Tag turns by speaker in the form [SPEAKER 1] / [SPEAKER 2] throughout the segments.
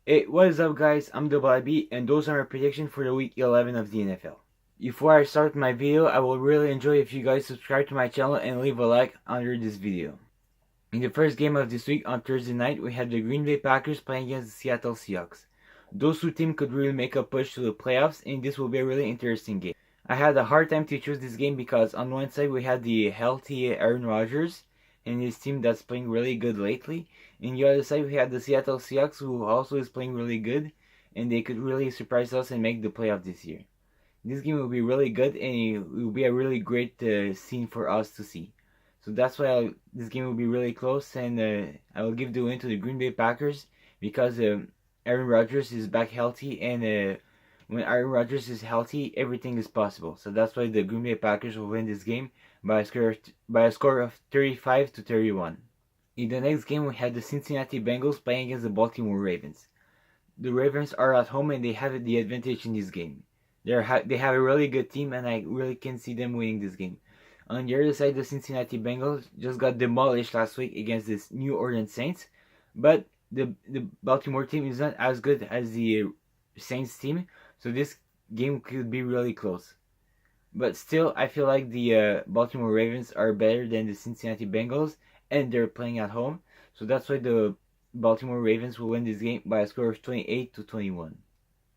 [SPEAKER 1] Hey, what is up guys, I'm the and those are my predictions for the week 11 of the NFL. Before I start my video, I will really enjoy if you guys subscribe to my channel and leave a like under this video. In the first game of this week on Thursday night, we had the Green Bay Packers playing against the Seattle Seahawks. Those two teams could really make a push to the playoffs, and this will be a really interesting game. I had a hard time to choose this game because on one side we had the healthy Aaron Rodgers and his team that's playing really good lately. And the other side we had the Seattle Seahawks who also is playing really good and they could really surprise us and make the playoff this year. This game will be really good and it will be a really great scene for us to see. So that's why this game will be really close and I will give the win to the Green Bay Packers because Aaron Rodgers is back healthy and when Aaron Rodgers is healthy, everything is possible. So that's why the Green Bay Packers will win this game by a score of 35-31. In the next game, we had the Cincinnati Bengals playing against the Baltimore Ravens. The Ravens are at home and they have the advantage in this game. They have a really good team and I really can see them winning this game. On the other side, the Cincinnati Bengals just got demolished last week against the New Orleans Saints, but the Baltimore team is not as good as the Saints team, so this game could be really close. But still, I feel like the Baltimore Ravens are better than the Cincinnati Bengals, and they're playing at home, so that's why the Baltimore Ravens will win this game by a score of 28-21.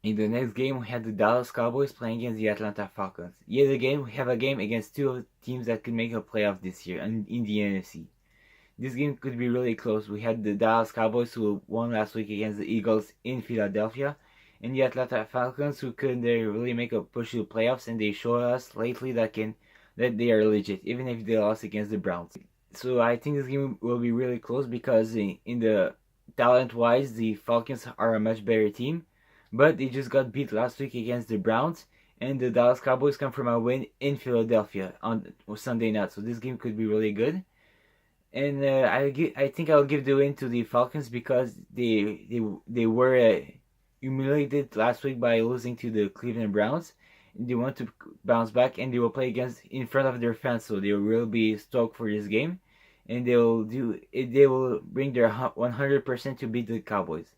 [SPEAKER 1] In the next game, we had the Dallas Cowboys playing against the Atlanta Falcons. Yet again, we have a game against two teams that could make a playoff this year in the NFC. This game could be really close. We had the Dallas Cowboys who won last week against the Eagles in Philadelphia, and the Atlanta Falcons who could really make a push to the playoffs, and they showed us lately that they are legit, even if they lost against the Browns. So I think this game will be really close because in the talent-wise, the Falcons are a much better team, but they just got beat last week against the Browns, and the Dallas Cowboys come from a win in Philadelphia on Sunday night, so this game could be really good. And I think I'll give the win to the Falcons because they were humiliated last week by losing to the Cleveland Browns. They want to bounce back and they will play against in front of their fans, so they will really be stoked for this game, and they will bring their 100% to beat the Cowboys.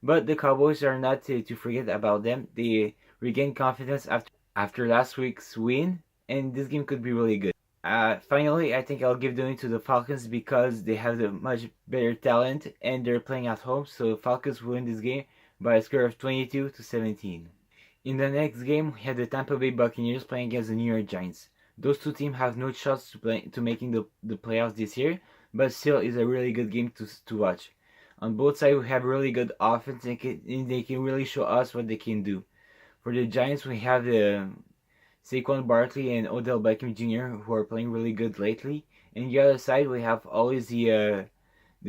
[SPEAKER 1] But the Cowboys are not to forget about them. They regained confidence after last week's win, and this game could be really good. Finally, I think I'll give the win to the Falcons because they have the much better talent and they're playing at home, so Falcons will win this game by a score of 22-17. In the next game, we had the Tampa Bay Buccaneers playing against the New York Giants. Those two teams have no shots to making the playoffs this year, but still is a really good game to watch. On both sides, we have really good offense and they can really show us what they can do. For the Giants, we have the Saquon Barkley and Odell Beckham Jr. who are playing really good lately. And the other side, we have always the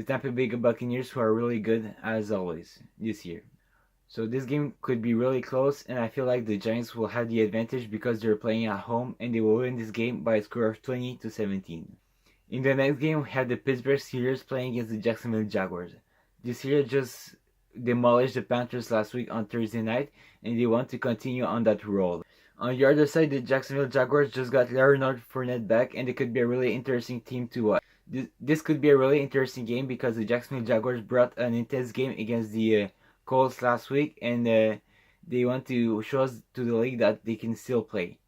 [SPEAKER 1] Tampa Bay Buccaneers who are really good as always this year. So this game could be really close, and I feel like the Giants will have the advantage because they're playing at home and they will win this game by a score of 20-17. In the next game, we have the Pittsburgh Steelers playing against the Jacksonville Jaguars. The Steelers just demolished the Panthers last week on Thursday night, and they want to continue on that roll. On the other side, the Jacksonville Jaguars just got Leonard Fournette back, and it could be a really interesting team to watch. This could be a really interesting game because the Jacksonville Jaguars brought an intense game against the Colts last week, and they want to show us to the league that they can still play.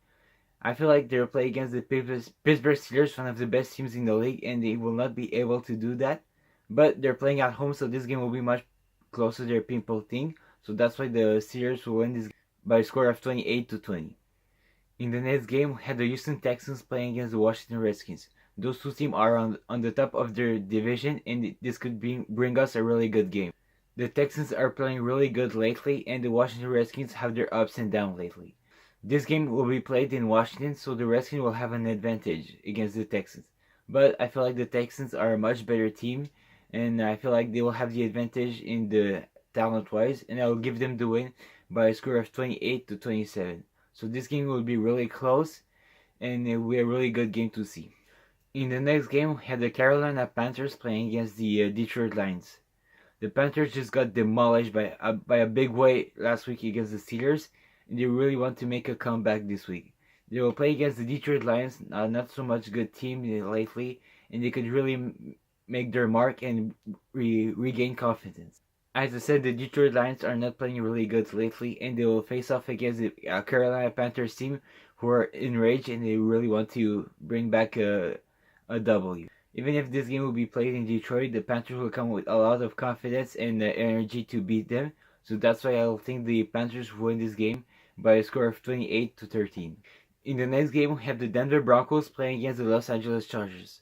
[SPEAKER 1] I feel like they'll play against the Pittsburgh Steelers, one of the best teams in the league, and they will not be able to do that. But they're playing at home, so this game will be much closer to their people think. So that's why the Steelers will win this by a score of 28-20. In the next game, we had the Houston Texans playing against the Washington Redskins. Those two teams are on the top of their division, and this could bring us a really good game. The Texans are playing really good lately, and the Washington Redskins have their ups and downs lately. This game will be played in Washington, so the Redskins will have an advantage against the Texans. But I feel like the Texans are a much better team, and I feel like they will have the advantage in the talent-wise, and I will give them the win by a score of 28-27. So this game will be really close, and it will be a really good game to see. In the next game, we had the Carolina Panthers playing against the Detroit Lions. The Panthers just got demolished by a big way last week against the Steelers, and they really want to make a comeback this week. They will play against the Detroit Lions, not so much good team lately, and they could really make their mark and regain confidence. As I said, the Detroit Lions are not playing really good lately, and they will face off against the Carolina Panthers team, who are enraged and they really want to bring back a W. Even if this game will be played in Detroit, the Panthers will come with a lot of confidence and energy to beat them. So that's why I think the Panthers will win this game by a score of 28-13. In the next game, we have the Denver Broncos playing against the Los Angeles Chargers.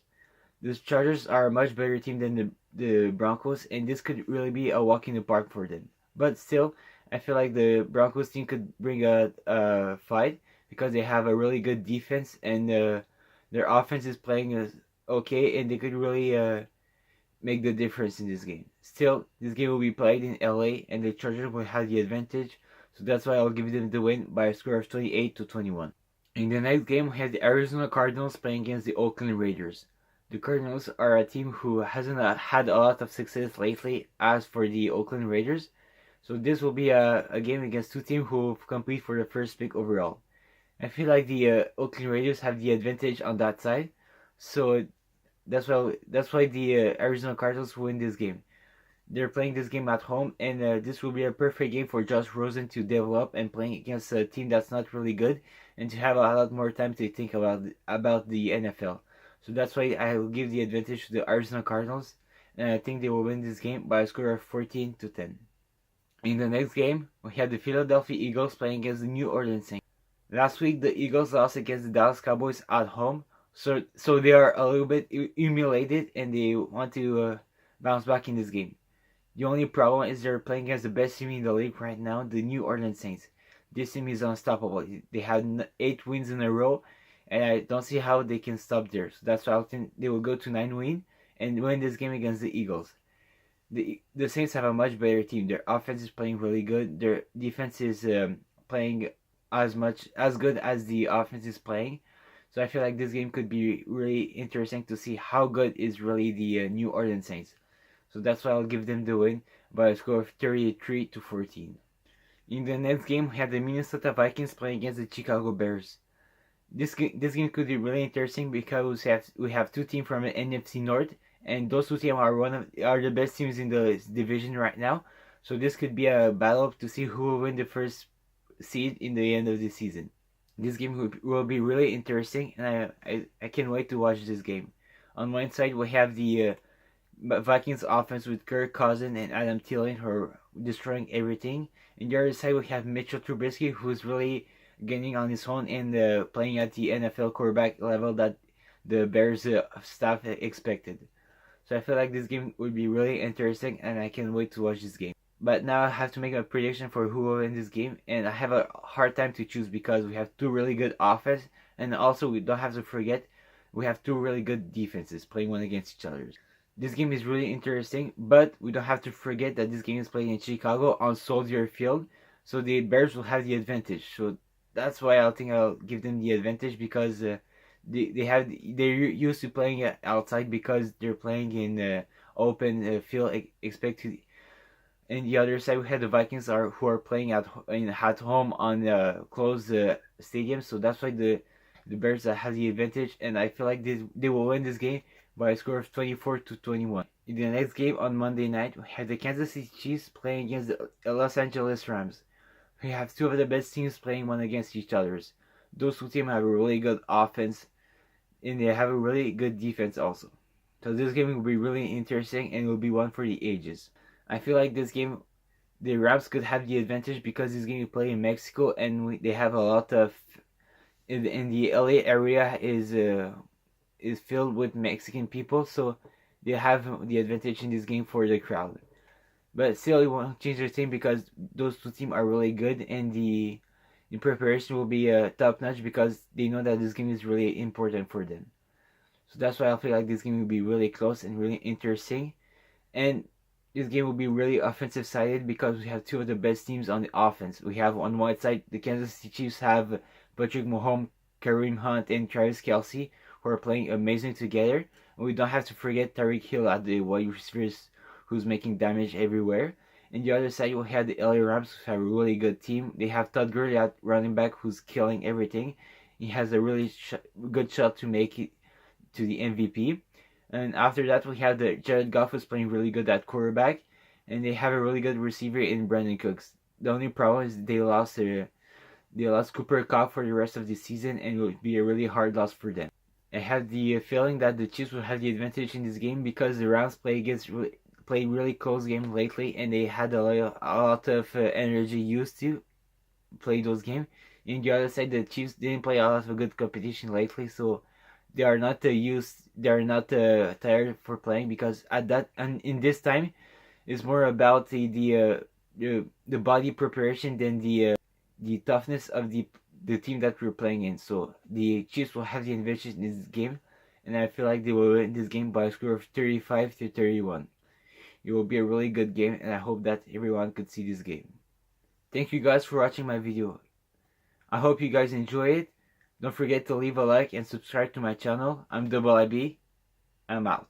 [SPEAKER 1] The Chargers are a much better team than the Broncos, and this could really be a walk in the park for them. But still, I feel like the Broncos team could bring a fight because they have a really good defense, and their offense is playing okay, and they could really make the difference in this game. Still, this game will be played in LA, and the Chargers will have the advantage, so that's why I'll give them the win by a score of 28-21. In the next game, we have the Arizona Cardinals playing against the Oakland Raiders. The Cardinals are a team who hasn't had a lot of success lately as for the Oakland Raiders. So this will be a game against two teams who will compete for the first pick overall. I feel like the Oakland Raiders have the advantage on that side. So that's why the Arizona Cardinals win this game. They're playing this game at home, and this will be a perfect game for Josh Rosen to develop and playing against a team that's not really good, and to have a lot more time to think about the NFL. So that's why I will give the advantage to the Arizona Cardinals, and I think they will win this game by a score of 14-10. In the next game, we have the Philadelphia Eagles playing against the New Orleans Saints. Last week, the Eagles lost against the Dallas Cowboys at home, so they are a little bit humiliated, and they want to bounce back in this game. The only problem is they're playing against the best team in the league right now, the New Orleans Saints. This team is unstoppable. They have 8 wins in a row, and I don't see how they can stop there. So that's why I think they will go to 9 wins and win this game against the Eagles. The Saints have a much better team. Their offense is playing really good. Their defense is playing as good as the offense is playing. So I feel like this game could be really interesting to see how good is really the New Orleans Saints. So that's why I'll give them the win by a score of 33-14. In the next game, we have the Minnesota Vikings playing against the Chicago Bears. This game could be really interesting because we have two teams from the NFC North, and those two teams are the best teams in the division right now. So this could be a battle to see who will win the first seed in the end of the season. This game will be really interesting, and I can't wait to watch this game. On one side, we have the Vikings offense with Kirk Cousins and Adam Thielen, who are destroying everything. And the other side, we have Mitchell Trubisky, who's really getting on his own and playing at the NFL quarterback level that the Bears staff expected. So I feel like this game would be really interesting, and I can't wait to watch this game. But now I have to make a prediction for who will win this game, and I have a hard time to choose because we have two really good offense, and also we don't have to forget we have two really good defenses playing one against each other. This game is really interesting, but we don't have to forget that this game is played in Chicago on Soldier Field, so the Bears will have the advantage. So that's why I think I'll give them the advantage because they're used to playing outside because they're playing in open field. And the other side we have the Vikings who are playing at home on closed stadium, so that's why the Bears have the advantage, and I feel like they will win this game by a score of 24-21. In the next game on Monday night, we have the Kansas City Chiefs playing against the Los Angeles Rams. We have two of the best teams playing one against each other. Those two teams have a really good offense, and they have a really good defense also. So this game will be really interesting and will be one for the ages. I feel like this game, the Rams could have the advantage because this game is played in Mexico, and they have a lot of in the LA area is filled with Mexican people, so they have the advantage in this game for the crowd. But still, it won't change their team because those two teams are really good, and the preparation will be top notch because they know that this game is really important for them. So that's why I feel like this game will be really close and really interesting. And this game will be really offensive sided because we have two of the best teams on the offense. We have on one side the Kansas City Chiefs have Patrick Mahomes, Kareem Hunt, and Travis Kelce, who are playing amazing together. And we don't have to forget Tyreek Hill at the wide receivers, who's making damage everywhere. And the other side, we have the LA Rams, who have a really good team. They have Todd Gurley at running back, who's killing everything. He has a really good shot to make it to the MVP. And after that, we have the Jared Goff, who's playing really good at quarterback. and they have a really good receiver in Brandon Cooks. The only problem is they lost Cooper Kupp for the rest of the season, and it would be a really hard loss for them. I have the feeling that the Chiefs will have the advantage in this game because the Rams played really close games lately, and they had a lot of energy used to play those games. In the other side, the Chiefs didn't play a lot of good competition lately, so they are not tired for playing, because at that and in this time it's more about the body preparation than the toughness of the team that we're playing in. So the Chiefs will have the advantage in this game, and I feel like they will win this game by a score of 35-31. It will be a really good game, and I hope that everyone could see this game. Thank you guys for watching my video. I hope you guys enjoy it. Don't forget to leave a like and subscribe to my channel. I'm Double IB. I'm out.